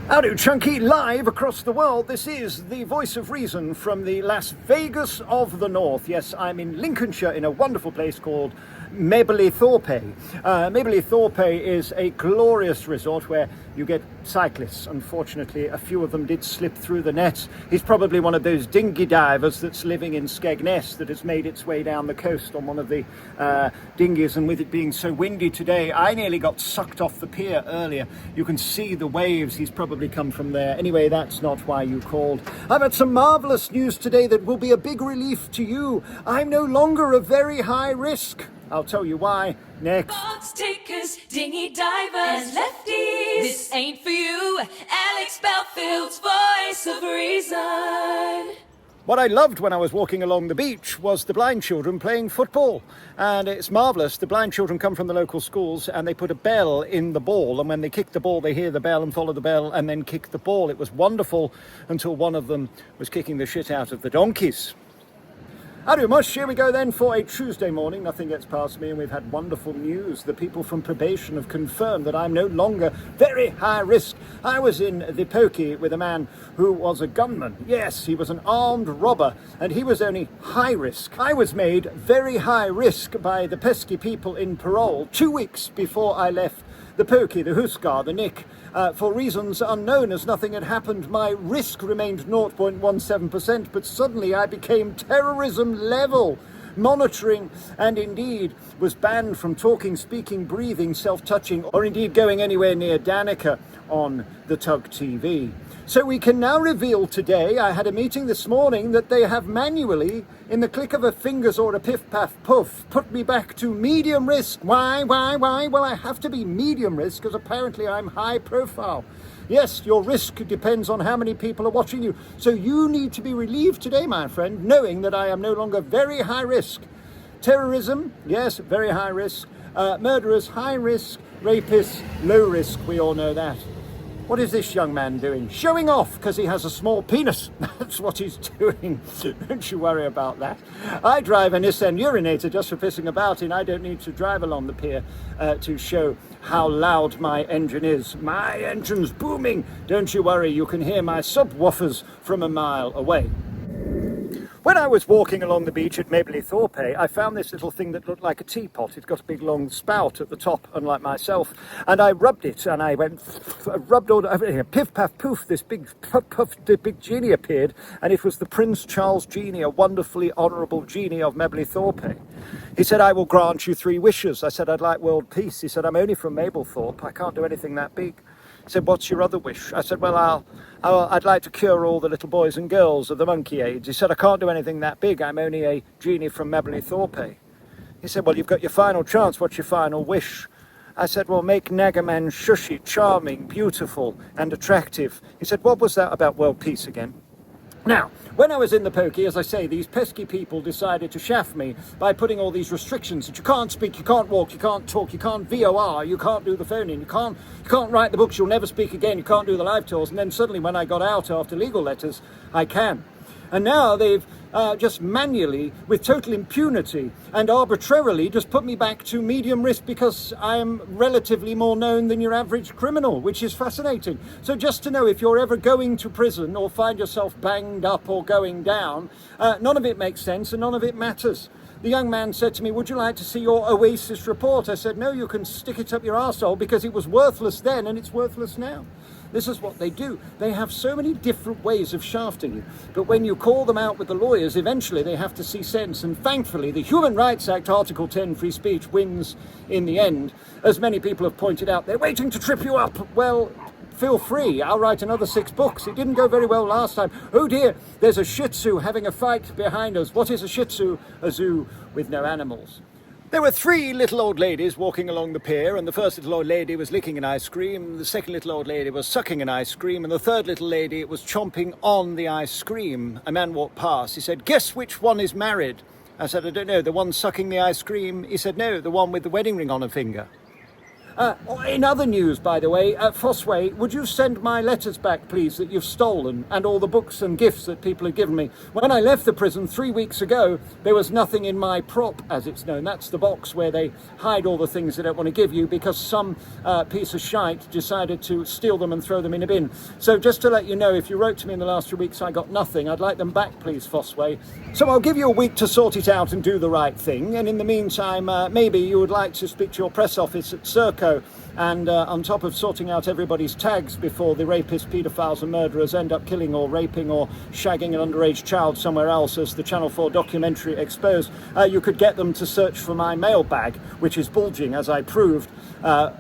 Howdy, Chunky, live across the world. This is the voice of reason from the Las Vegas of the North. Yes, I'm in Lincolnshire in a wonderful place called Thorpe. Thorpe is a glorious resort where you get cyclists. Unfortunately, a few of them did slip through the nets. He's probably one of those dinghy divers that's living in Skegness that has made its way down the coast on one of the dinghies, and with it being so windy today, I nearly got sucked off the pier earlier. You can see the waves. He's probably come from there. Anyway, that's not why you called. I've had some marvellous news today that will be a big relief to you. I'm no longer a very high risk. I'll tell you why next. Box takers, dinghy divers, and lefties. This ain't for you. Alex Belfield's voice of reason. What I loved when I was walking along the beach was the blind children playing football. And it's marvellous. The blind children come from the local schools and they put a bell in the ball. And when they kick the ball, they hear the bell and follow the bell and then kick the ball. It was wonderful until one of them was kicking the shit out of the donkeys. Howdy mush, here we go then for a Tuesday morning. Nothing gets past me and we've had wonderful news. The people from probation have confirmed that I'm no longer very high risk. I was in the pokey with a man who was a gunman. Yes, he was an armed robber and he was only high risk. I was made very high risk by the pesky people in parole 2 weeks before I left the pokey, the huskar, the nick. For reasons unknown, as nothing had happened, my risk remained 0.17%, but suddenly I became terrorism level monitoring and indeed was banned from talking, speaking, breathing, self-touching, or indeed going anywhere near Danica on the Tug TV. So we can now reveal today, I had a meeting this morning, that they have manually, in the click of a fingers or a piff-paff-puff, put me back to medium risk. Why? Well, I have to be medium risk because apparently I'm high profile. Yes, your risk depends on how many people are watching you. So you need to be relieved today, my friend, knowing that I am no longer very high risk. Terrorism, yes, very high risk. Murderers, high risk. Rapists, low risk. We all know that. What is this young man doing? Showing off because he has a small penis. That's what he's doing. Don't you worry about that. I drive a Nissan urinator just for pissing about, and I don't need to drive along the pier to show how loud my engine is. My engine's booming. Don't you worry, you can hear my subwoofers from a mile away. When I was walking along the beach at Thorpe, I found this little thing that looked like a teapot. It's got a big long spout at the top, unlike myself. And I rubbed it, and I rubbed all everything. Piff, paff, poof, this big puff, the big genie appeared, and it was the Prince Charles genie, a wonderfully honourable genie of Thorpe. He said, I will grant you 3 wishes. I said, I'd like world peace. He said, I'm only from Mablethorpe. I can't do anything that big. He said, what's your other wish? I said, well, I'd like to cure all the little boys and girls of the monkey AIDS. He said, I can't do anything that big. I'm only a genie from Thorpe. He said, well, you've got your final chance. What's your final wish? I said, well, make Nagaman shushy, charming, beautiful, and attractive. He said, what was that about world peace again? Now, when I was in the pokey, as I say, these pesky people decided to shaft me by putting all these restrictions that you can't speak, you can't walk, you can't talk, you can't VOR, you can't do the phone-in, you can't write the books, you'll never speak again, you can't do the live tours. And then suddenly when I got out after legal letters, I can. And now they've just manually, with total impunity and arbitrarily, just put me back to medium risk because I am relatively more known than your average criminal, which is fascinating. So just to know, if you're ever going to prison or find yourself banged up or going down, none of it makes sense and none of it matters. The young man said to me, would you like to see your Oasis report? I said, no, you can stick it up your arsehole because it was worthless then and it's worthless now. This is what they do. They have so many different ways of shafting you. But when you call them out with the lawyers, eventually they have to see sense. And thankfully, the Human Rights Act, Article 10, free speech, wins in the end. As many people have pointed out, they're waiting to trip you up. Well, feel free. I'll write another 6 books. It didn't go very well last time. Oh dear, there's a Shih Tzu having a fight behind us. What is a Shih Tzu? A zoo with no animals. There were 3 little old ladies walking along the pier, and the first little old lady was licking an ice cream, the second little old lady was sucking an ice cream, and the third little lady was chomping on the ice cream. A man walked past. He said, guess which one is married? I said, I don't know, the one sucking the ice cream? He said, no, the one with the wedding ring on her finger. In other news, by the way, Fosse, would you send my letters back, please, that you've stolen, and all the books and gifts that people have given me? When I left the prison 3 weeks ago, there was nothing in my prop, as it's known. That's the box where they hide all the things they don't want to give you because some piece of shite decided to steal them and throw them in a bin. So just to let you know, if you wrote to me in the last 3 weeks I got nothing, I'd like them back, please, Fosse. So I'll give you a week to sort it out and do the right thing, and in the meantime, maybe you would like to speak to your press office at Serco, and on top of sorting out everybody's tags before the rapists, paedophiles and murderers end up killing or raping or shagging an underage child somewhere else, as the Channel 4 documentary exposed, you could get them to search for my mailbag, which is bulging, as I proved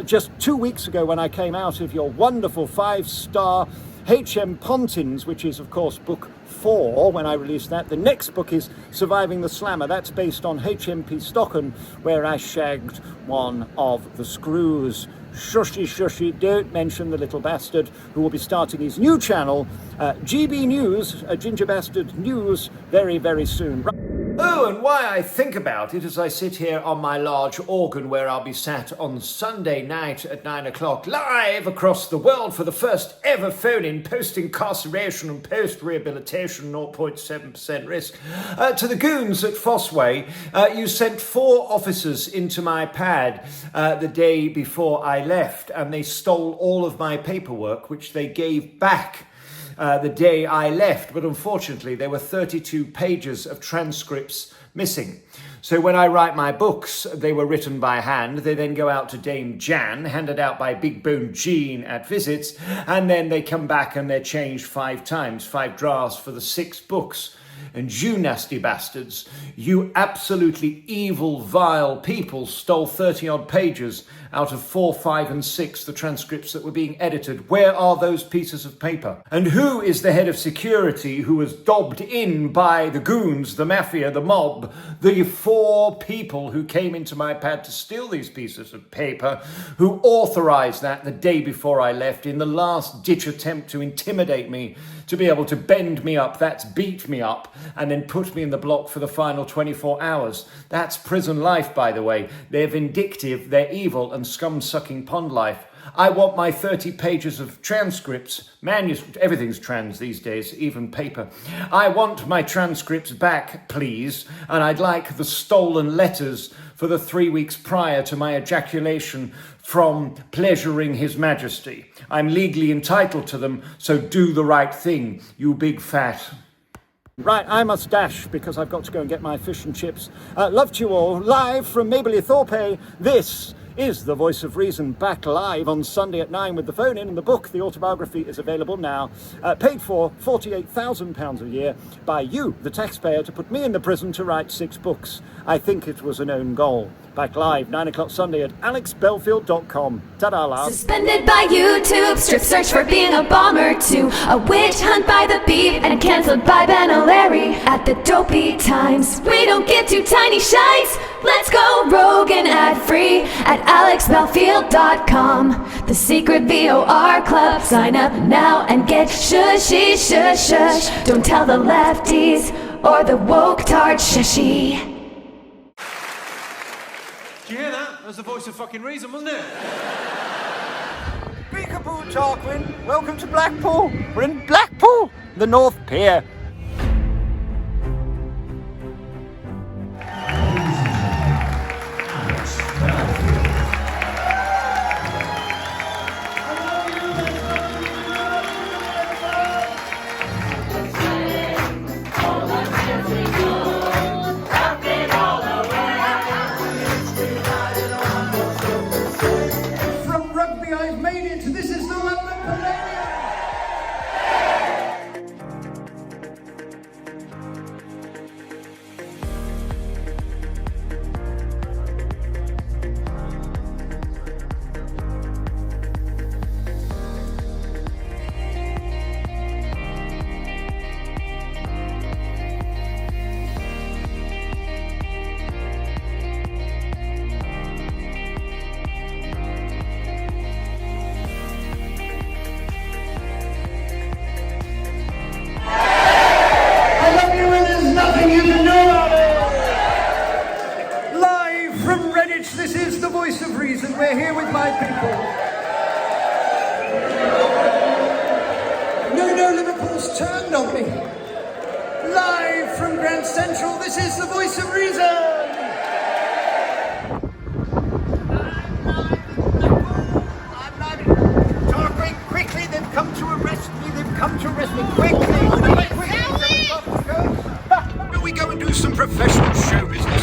just 2 weeks ago when I came out of your wonderful 5-star HM Pontins, which is, of course, book 4 when I released that. The next book is Surviving the Slammer. That's based on HMP Stockholm, where I shagged one of the screws. Shushy, shushy, don't mention the little bastard who will be starting his new channel, GB News, Ginger Bastard News, very, very soon. Oh, and why I think about it as I sit here on my large organ where I'll be sat on Sunday night at 9 o'clock live across the world for the first ever phone-in post-incarceration and post-rehabilitation 0.7% risk. To the goons at Fosse, you sent 4 officers into my pad the day before I left, and they stole all of my paperwork, which they gave back the day I left, but unfortunately there were 32 pages of transcripts missing. So when I write my books, they were written by hand. They then go out to Dame Jan, handed out by Big Bone Jean at visits, and then they come back and they're changed 5 times, 5 drafts for the 6 books. And you nasty bastards, you absolutely evil, vile people stole 30-odd pages out of 4, 5 and 6, the transcripts that were being edited. Where are those pieces of paper? And who is the head of security who was dobbed in by the goons, the mafia, the mob, the 4 people who came into my pad to steal these pieces of paper, who authorized that the day before I left in the last-ditch attempt to intimidate me, to be able to bend me up, that's beat me up, and then put me in the block for the final 24 hours. That's prison life, by the way. They're vindictive, they're evil, and scum-sucking pond life. I want my 30 pages of transcripts, manuscript, everything's trans these days, even paper. I want my transcripts back, please, and I'd like the stolen letters for the 3 weeks prior to my ejaculation from pleasuring His Majesty. I'm legally entitled to them, so do the right thing, you big fat. Right, I must dash because I've got to go and get my fish and chips. Love to you all, live from Mabley Thorpe. This is The Voice of Reason, back live on Sunday at 9 with the phone-in, and the book, The Autobiography, is available now. Paid for £48,000 a year by you, the taxpayer, to put me in the prison to write 6 books. I think it was an own goal. Back live, 9 o'clock Sunday at alexbelfield.com. Ta-da, lads. Suspended by YouTube, strip search for being a bomber, to a witch hunt by the beat, and cancelled by Ben O'Leary at the Dopey Times. We don't get too tiny shites. Let's go rogue and ad-free at alexbelfield.com. The secret VOR club. Sign up now and get shushy shush shush. Don't tell the lefties or the woke tart shushy. Did you hear that? That was the voice of fucking reason, wasn't it? Peekaboo, Tarquin. Welcome to Blackpool. We're in Blackpool, the North Pier. Blackpool's turned on me. Live from Grand Central, this is the Voice of Reason. I'm live. Talking quickly, they've come to arrest me. They've come to arrest me quickly. Will we go and do some professional show business?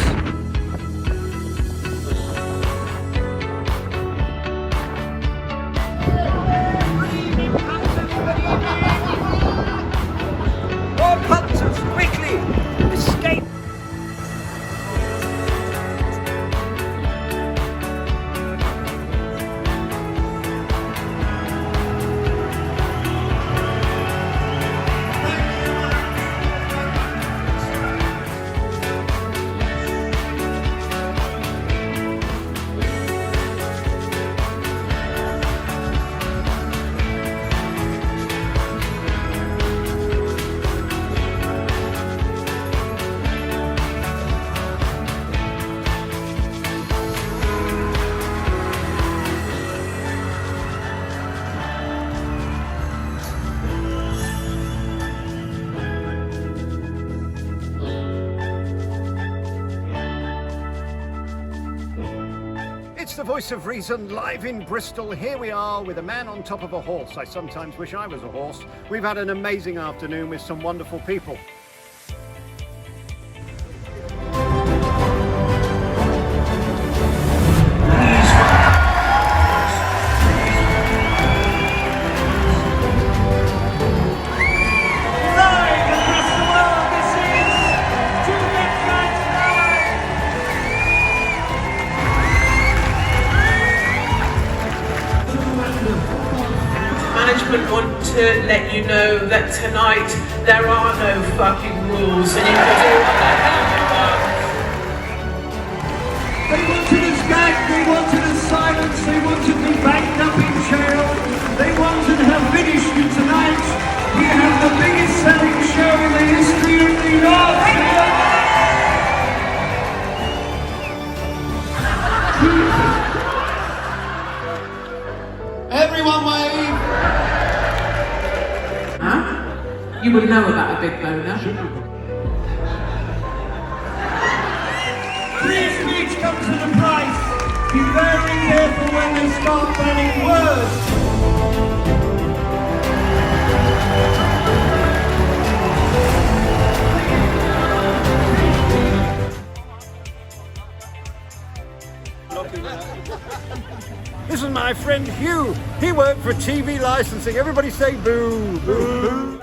It's the Voice of Reason live in Bristol. Here we are with a man on top of a horse. I sometimes wish I was a horse. We've had an amazing afternoon with some wonderful people. Management want to let you know that tonight there are no fucking rules and you can do what the hell you want. They wanted us gagged, they wanted us silenced, they wanted me backed up in jail. They wanted to have finished you tonight. We have the biggest selling show in the history of New York. Everyone wave! Huh? You would know about a big boner. Free speech comes with a price. Be very careful when they start banning words. This is my friend Hugh. He worked for TV licensing. Everybody say boo, boo, boo.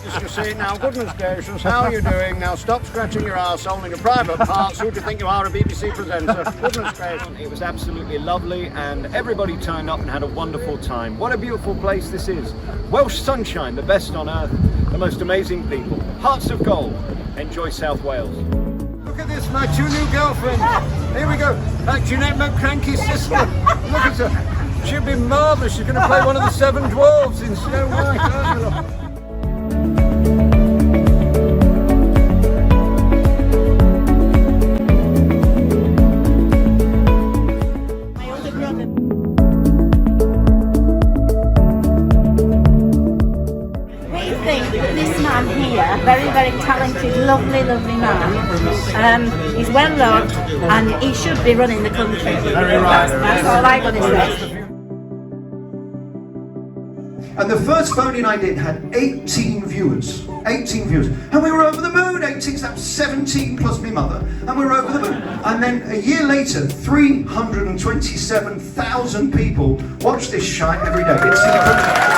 Just to say now, goodness gracious, how are you doing? Now stop scratching your arsehole in your private parts. Who do you think you are, a BBC presenter? Goodness gracious. It was absolutely lovely and everybody turned up and had a wonderful time. What a beautiful place this is. Welsh sunshine, the best on earth. The most amazing people. Hearts of gold. Enjoy South Wales. Look at this, my two new girlfriends. Here we go. That Jeanette McCrankey's sister. Look at her. She'll be marvellous. She's going to play one of the seven dwarves in Snow White. Very, very talented, lovely, lovely man. He's well loved and he should be running the country. Very right. That's all I got to say. And the first phone-in I did had 18 viewers. 18 viewers. And we were over the moon. 18, that was 17 plus me mother. And we were over the moon. And then a year later, 327,000 people watch this shite every day. It's incredible.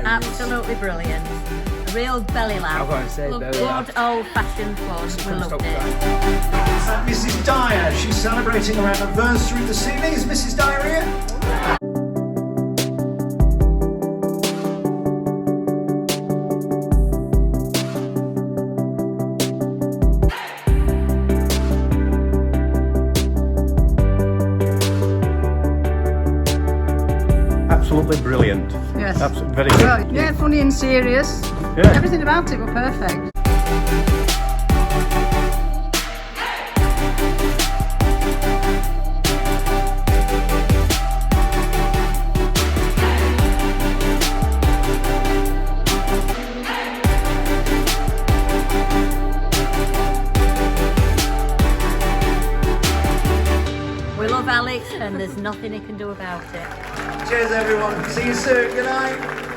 Absolutely brilliant. A real belly laugh. Good old-fashioned fun. We loved it. Mrs. Dyer, she's celebrating her anniversary this evening. Is Mrs. Dyer here? absolutely brilliant. Yes. Very good. Well, yeah, funny and serious. Yeah. Everything about it was perfect. We love Alex and there's nothing he can do about it. Cheers, everyone. See you soon. Good night.